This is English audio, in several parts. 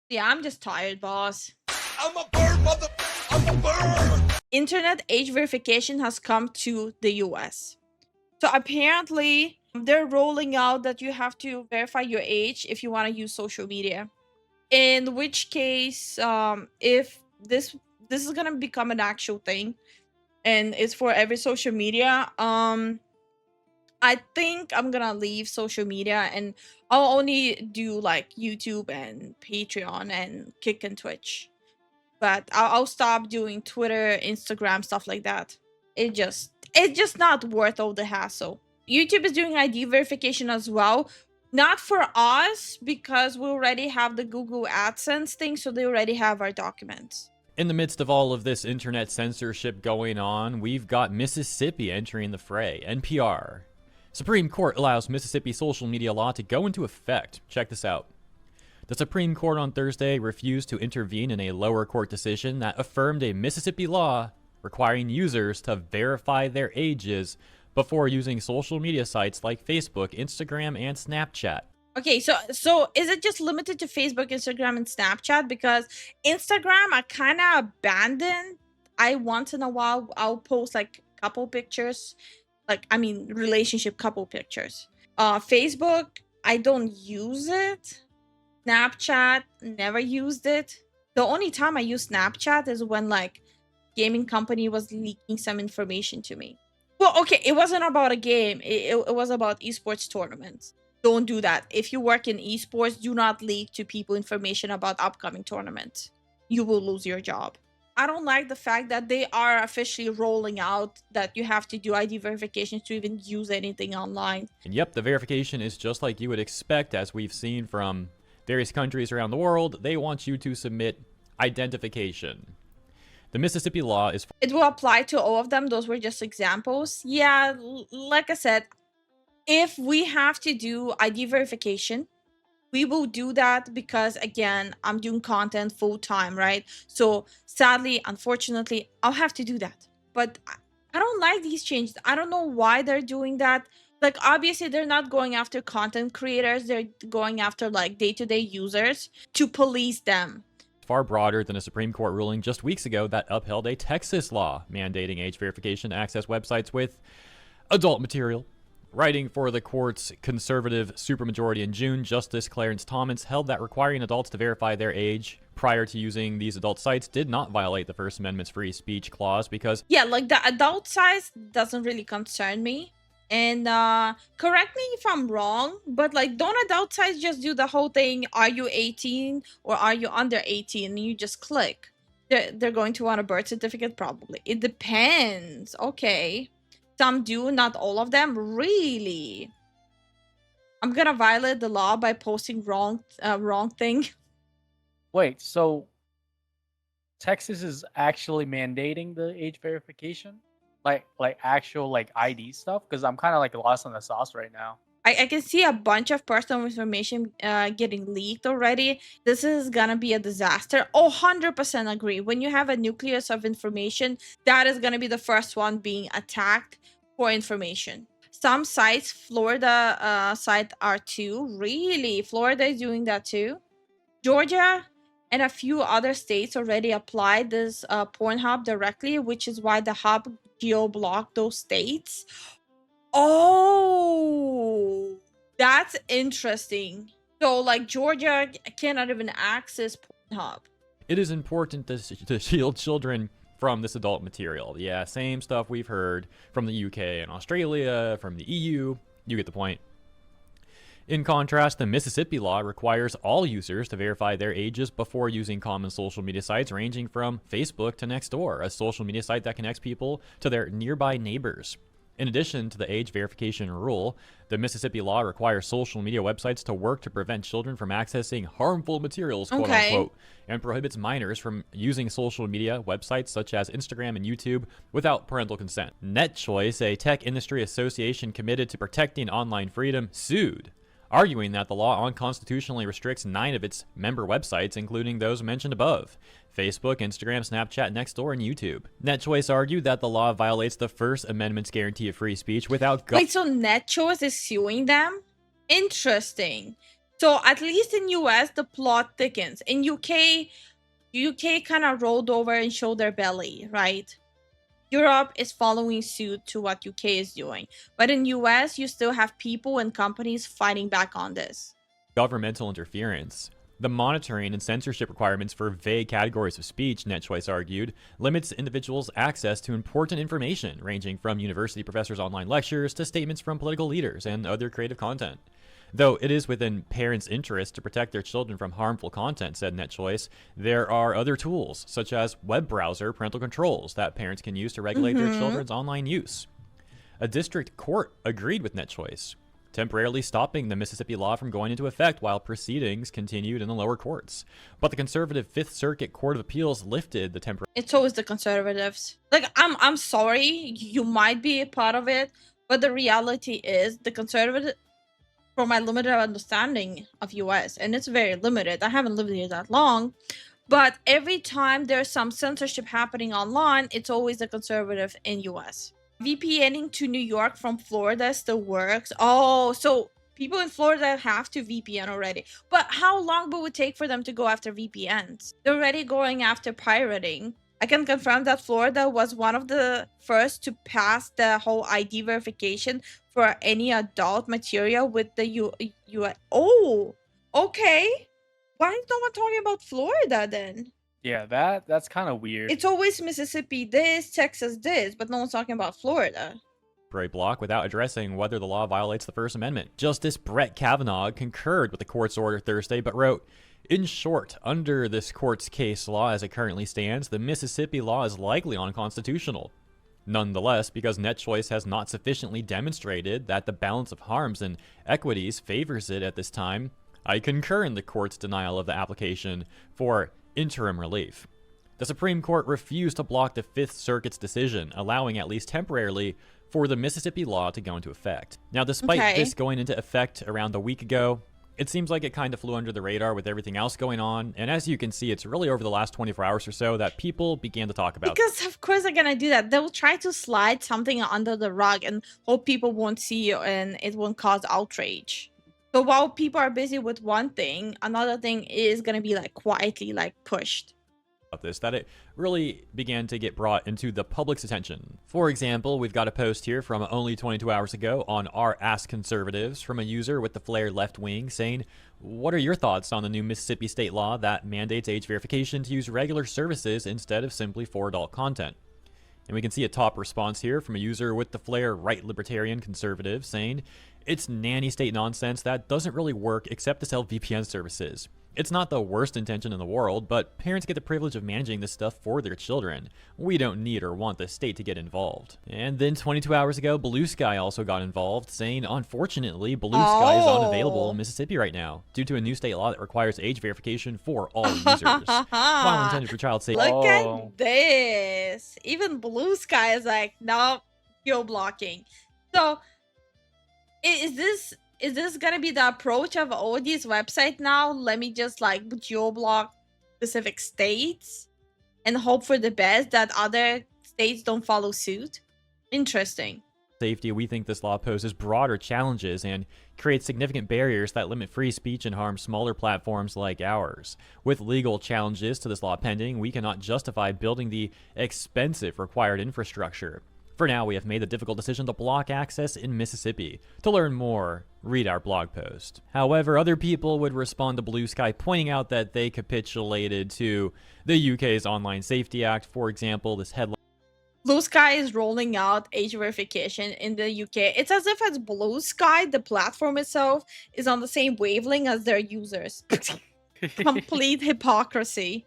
Yeah, I'm just tired, boss. I'm a bird, mother. I'm a bird. Internet age verification has come to the US. So apparently, they're rolling out that you have to verify your age if you want to use social media. In which case, if this is gonna become an actual thing, and it's for every social media, I think I'm gonna leave social media and I'll only do like YouTube and Patreon and Kick and Twitch. But I'll stop doing Twitter, Instagram, stuff like that. It's just not worth all the hassle. YouTube is doing ID verification as well. Not for us because we already have the Google AdSense thing, so they already have our documents. In the midst of all of this internet censorship going on, we've got Mississippi entering the fray. NPR. Supreme Court allows Mississippi social media law to go into effect. Check this out. The Supreme Court on Thursday refused to intervene in a lower court decision that affirmed a Mississippi law requiring users to verify their ages before using social media sites like Facebook, Instagram, and Snapchat. Okay, so is it just limited to Facebook, Instagram, and Snapchat? Because Instagram I kind of abandoned. I once in a while I'll post like couple pictures, relationship couple pictures. Facebook I don't use it. Snapchat never used it. The only time I use Snapchat is when like gaming company was leaking some information to me. Well, okay, it wasn't about a game. It was about esports tournaments. Don't do that. If you work in esports, do not leak to people information about upcoming tournaments. You will lose your job. I don't like the fact that they are officially rolling out that you have to do ID verifications to even use anything online. And yep, the verification is just like you would expect, as we've seen from various countries around the world. They want you to submit identification. The Mississippi law is... It will apply to all of them. Those were just examples. Yeah, like I said, if we have to do ID verification, we will do that because, again, I'm doing content full time, right? So sadly, unfortunately, I'll have to do that. But I don't like these changes. I don't know why they're doing that. Like, obviously, they're not going after content creators. They're going after, like, day-to-day users to police them. Far broader than a Supreme Court ruling just weeks ago that upheld a Texas law mandating age verification to access websites with adult material. Writing for the court's conservative supermajority in June, Justice Clarence Thomas held that requiring adults to verify their age prior to using these adult sites did not violate the First Amendment's free speech clause because... Yeah, like the adult size doesn't really concern me. And correct me if I'm wrong, but like, don't adult sites just do the whole thing, are you 18 or are you under 18, and you just click? They're going to want a birth certificate, probably. It depends. Okay. Some do, not all of them. Really? I'm gonna violate the law by posting wrong thing. Wait, so Texas is actually mandating the age verification? Like actual like ID stuff? Because I'm kind of like lost in the sauce right now. I can see a bunch of personal information getting leaked already. This is gonna be a disaster. Oh, 100% agree. When you have a nucleus of information, that is gonna be the first one being attacked for information. Some sites, Florida site are too. Really? Florida is doing that too? Georgia and a few other states already applied this Pornhub directly, which is why the hub geo-blocked those states. Oh, that's interesting. So like Georgia cannot even access Pornhub. It is important to shield children from this adult material. Yeah, same stuff we've heard from the UK and Australia, from the EU. You get the point. In contrast, the Mississippi law requires all users to verify their ages before using common social media sites, ranging from Facebook to Nextdoor, a social media site that connects people to their nearby neighbors. In addition to the age verification rule, the Mississippi law requires social media websites to work to prevent children from accessing harmful materials, quote unquote, and prohibits minors from using social media websites such as Instagram and YouTube without parental consent. NetChoice, a tech industry association committed to protecting online freedom, sued, arguing that the law unconstitutionally restricts 9 of its member websites, including those mentioned above: Facebook, Instagram, Snapchat, Nextdoor, and YouTube. NetChoice argued that the law violates the First Amendment's guarantee of free speech without... Wait, so NetChoice is suing them? Interesting. So at least in US, the plot thickens. In UK kind of rolled over and showed their belly, right? Europe is following suit to what UK is doing. But in US, you still have people and companies fighting back on this. Governmental interference. The monitoring and censorship requirements for vague categories of speech, NetChoice argued, limits individuals' access to important information, ranging from university professors' online lectures to statements from political leaders and other creative content. Though it is within parents' interest to protect their children from harmful content, said NetChoice, there are other tools, such as web browser parental controls, that parents can use to regulate their children's online use. A district court agreed with NetChoice, temporarily stopping the Mississippi law from going into effect while proceedings continued in the lower courts. But the conservative Fifth Circuit Court of Appeals lifted the temporary. It's always the conservatives. Like, I'm sorry, you might be a part of it, but the reality is the conservative, from my limited understanding of US, and it's very limited, I haven't lived here that long, but every time there's some censorship happening online, it's always the conservative in US. VPNing to New York from Florida still works. Oh, so people in Florida have to VPN already. But how long would it take for them to go after VPNs? They're already going after pirating. I can confirm that Florida was one of the first to pass the whole ID verification for any adult material with the U. Oh, okay. Why is no one talking about Florida then? Yeah, that's kind of weird. It's always Mississippi this, Texas this, but no one's talking about Florida. Block without addressing whether the law violates the First Amendment. Justice Brett Kavanaugh concurred with the court's order Thursday, but wrote, in short, under this court's case law as it currently stands, the Mississippi law is likely unconstitutional. Nonetheless, because NetChoice has not sufficiently demonstrated that the balance of harms and equities favors it at this time, I concur in the court's denial of the application for interim relief. The Supreme Court refused to block the Fifth Circuit's decision, allowing at least temporarily for the Mississippi law to go into effect. Now, despite this going into effect around a week ago, it seems like it kind of flew under the radar with everything else going on. And as you can see, it's really over the last 24 hours or so that people began to talk about. Because of course they're gonna do that. They'll try to slide something under the rug and hope people won't see it and it won't cause outrage. So while people are busy with one thing, another thing is gonna be like quietly like pushed. This, that it really began to get brought into the public's attention. For example, we've got a post here from only 22 hours ago on our Ask Conservatives from a user with the flared left wing saying, what are your thoughts on the new Mississippi state law that mandates age verification to use regular services instead of simply for adult content? And we can see a top response here from a user with the flare right libertarian conservative saying, it's nanny state nonsense that doesn't really work except to sell VPN services. It's not the worst intention in the world, but parents get the privilege of managing this stuff for their children. We don't need or want the state to get involved. And then 22 hours ago, Bluesky also got involved, saying, unfortunately, Bluesky is unavailable in Mississippi right now, due to a new state law that requires age verification for all users. While intended for child safety. Look at this. Even Bluesky is like, no, geo-blocking. So, is this gonna be the approach of all these websites now? Let me just like geo-block specific states and hope for the best that other states don't follow suit? Interesting. Safety, we think this law poses broader challenges and creates significant barriers that limit free speech and harm smaller platforms like ours. With legal challenges to this law pending, we cannot justify building the expensive required infrastructure. For now, we have made the difficult decision to block access in Mississippi. To learn more, read our blog post. However, other people would respond to Bluesky, pointing out that they capitulated to the UK's Online Safety Act. For example, this headline. Bluesky is rolling out age verification in the UK. It's as if it's Bluesky, the platform itself, is on the same wavelength as their users. Complete hypocrisy.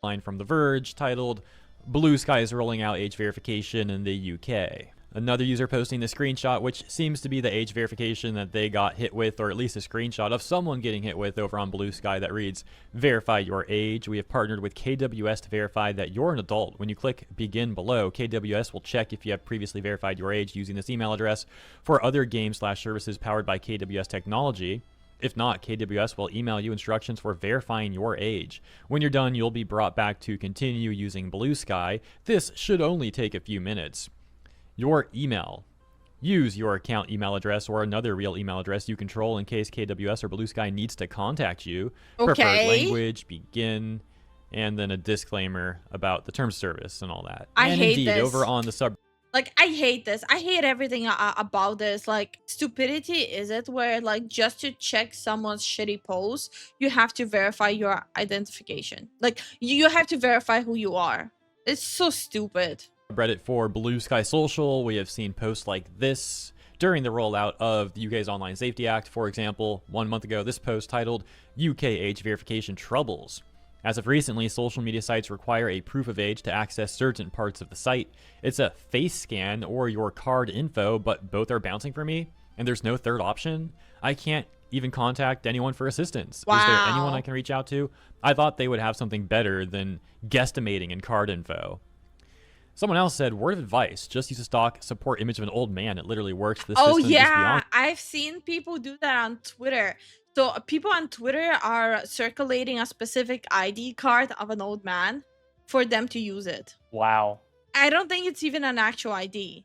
Line from The Verge titled, Bluesky is rolling out age verification in the UK. Another user posting the screenshot, which seems to be the age verification that they got hit with, or at least a screenshot of someone getting hit with over on Bluesky that reads, verify your age. We have partnered with KWS to verify that you're an adult. When you click begin below, KWS will check if you have previously verified your age using this email address for other games/services powered by KWS technology. If not, KWS will email you instructions for verifying your age. When you're done, you'll be brought back to continue using Bluesky. This should only take a few minutes. Your email, Use your account email address or another real email address you control in case KWS or Bluesky needs to contact you. Preferred Okay. language, begin, and then a disclaimer about the terms of service and all that. I and hate indeed, this. over on the sub. Like, I hate this. I hate everything about this. Like, stupidity is it where, like, just to check someone's shitty post, you have to verify your identification. Like, you have to verify who you are. It's so stupid. Subreddit for Bluesky Social, we have seen posts like this during the rollout of the UK's Online Safety Act. For example, 1 month ago, this post titled UK Age Verification Troubles. As of recently, social media sites require a proof of age to access certain parts of the site. It's a face scan or your card info, but both are bouncing for me, and there's no third option. I can't even contact anyone for assistance. Wow. Is there anyone I can reach out to? I thought they would have something better than guesstimating and card info. Someone else said, word of advice, just use a stock support image of an old man. It literally works. The Oh, system is yeah. beyond. I've seen people do that on Twitter. So people on Twitter are circulating a specific ID card of an old man for them to use it. Wow. I don't think it's even an actual ID.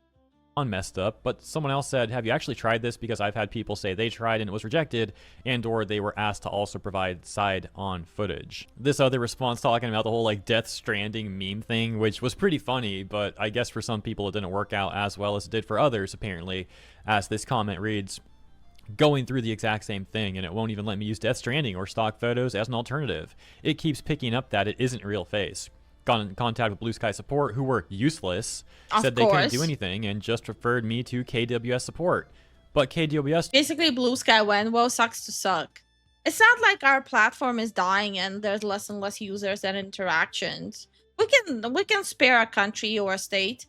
Messed up, but someone else said, have you actually tried this? Because I've had people say they tried and it was rejected, and or they were asked to also provide side-on footage. This other response talking about the whole like Death Stranding meme thing, which was pretty funny, but I guess for some people it didn't work out as well as it did for others, apparently, as this comment reads, going through the exact same thing, and it won't even let me use Death Stranding or stock photos as an alternative. It keeps picking up that it isn't real face. Got in contact with Bluesky support, who were useless, said they couldn't do anything, and just referred me to KWS support. But KWS... Basically, Bluesky went, well, sucks to suck. It's not like our platform is dying and there's less and less users and interactions. We can spare a country or a state.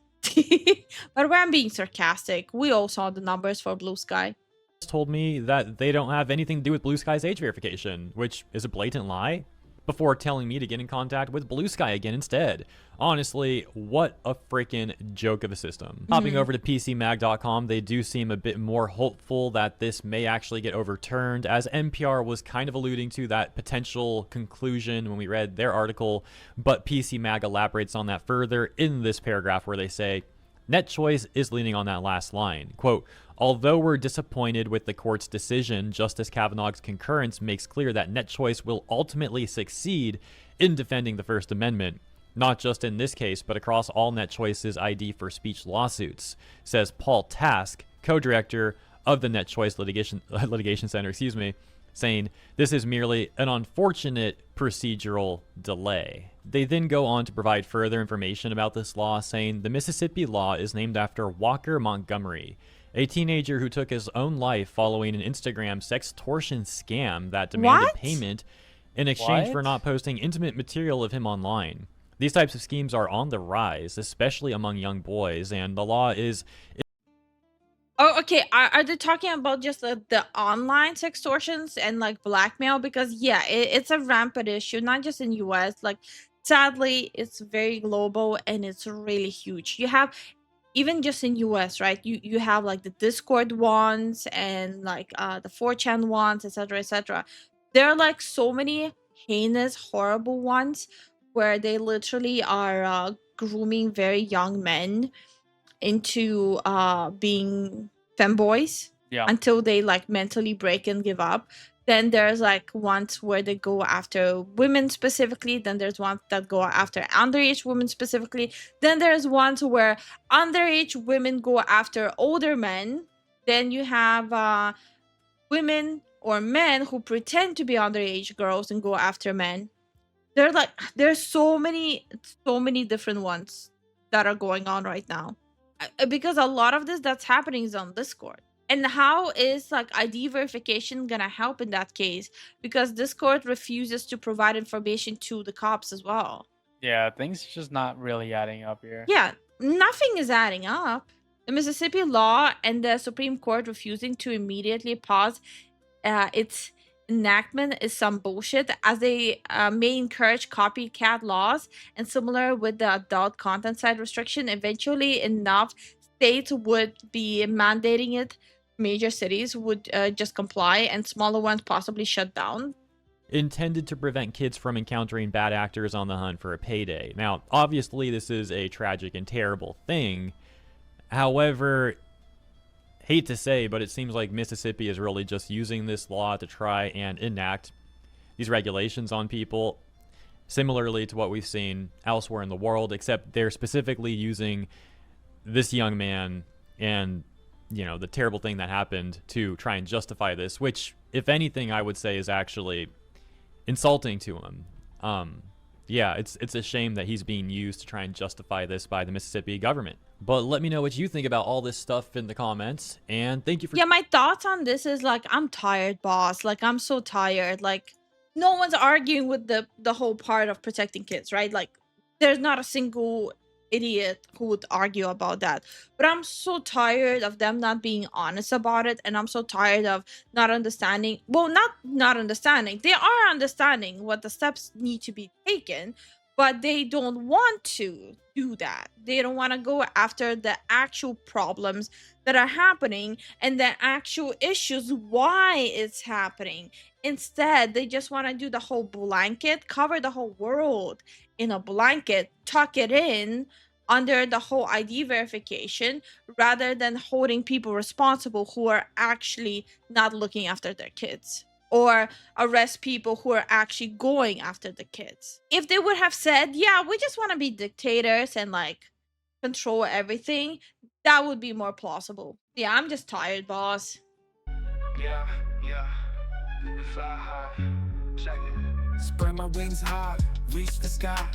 But when I'm being sarcastic, we all saw the numbers for Bluesky. Told me that they don't have anything to do with Bluesky's age verification, which is a blatant lie, before telling me to get in contact with Bluesky again instead. Honestly, what a freaking joke of a system. Hopping over to PCMag.com, they do seem a bit more hopeful that this may actually get overturned, as NPR was kind of alluding to that potential conclusion when we read their article, but PCMag elaborates on that further in this paragraph where they say, NetChoice is leaning on that last line. Quote, although we're disappointed with the court's decision, Justice Kavanaugh's concurrence makes clear that NetChoice will ultimately succeed in defending the First Amendment, not just in this case, but across all NetChoice's ID for speech lawsuits, says Paul Task, co-director of the NetChoice Litigation Center, saying this is merely an unfortunate procedural delay. They then go on to provide further information about this law, saying the Mississippi law is named after Walker Montgomery, a teenager who took his own life following an Instagram sextortion scam that demanded payment in exchange for not posting intimate material of him online. These types of schemes are on the rise, especially among young boys, and the law is... Oh, okay. Are they talking about just the online sextortions and like blackmail? Because yeah, it's a rampant issue, not just in US. Like, sadly, it's very global and it's really huge. You have, even just in US, right? You have like the Discord ones and like the 4chan ones, etc., etc. There are like so many heinous, horrible ones where they literally are grooming very young men into being femboys until they like mentally break and give up. Then there's like ones where they go after women specifically. Then there's ones that go after underage women specifically. Then there's ones where underage women go after older men. Then you have women or men who pretend to be underage girls and go after men. There's so many different ones that are going on right now. Because a lot of this that's happening is on Discord. And how is like ID verification gonna help in that case? Because Discord refuses to provide information to the cops as well. Yeah, things just not really adding up here. Yeah, nothing is adding up. The Mississippi law and the Supreme Court refusing to immediately pause its enactment is some bullshit, as they may encourage copycat laws, and similar with the adult content site restriction, eventually enough states would be mandating it. Major cities would just comply, and smaller ones possibly shut down. Intended to prevent kids from encountering bad actors on the hunt for a payday. Now, obviously, this is a tragic and terrible thing. However, hate to say, but it seems like Mississippi is really just using this law to try and enact these regulations on people, similarly to what we've seen elsewhere in the world, except they're specifically using this young man and, you know, the terrible thing that happened to try and justify this, which, if anything, I would say is actually insulting to him. Yeah, it's a shame that he's being used to try and justify this by the Mississippi government. But let me know what you think about all this stuff in the comments, and thank you for... Yeah, my thoughts on this is like, I'm tired, boss. Like, I'm so tired. Like, no one's arguing with the whole part of protecting kids, right? Like, there's not a single idiot who would argue about that. But I'm so tired of them not being honest about it, and I'm so tired of not understanding. Well, not understanding. They are understanding what the steps need to be taken, but they don't want to do that. They don't want to go after the actual problems that are happening and the actual issues why it's happening. Instead, they just want to do the whole blanket, cover the whole world in a blanket, tuck it in under the whole ID verification, rather than holding people responsible who are actually not looking after their kids, or arrest people who are actually going after the kids. If they would have said, yeah, we just want to be dictators and like control everything, that would be more plausible. Yeah, I'm just tired, boss. Yeah, fly high. Check it. Spread my wings high, reach the sky.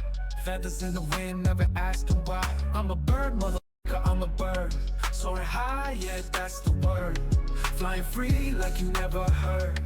Feathers in the wind, never asking why. I'm a bird, motherfucker, I'm a bird. Soaring high, yeah, that's the word. Flying free like you never heard.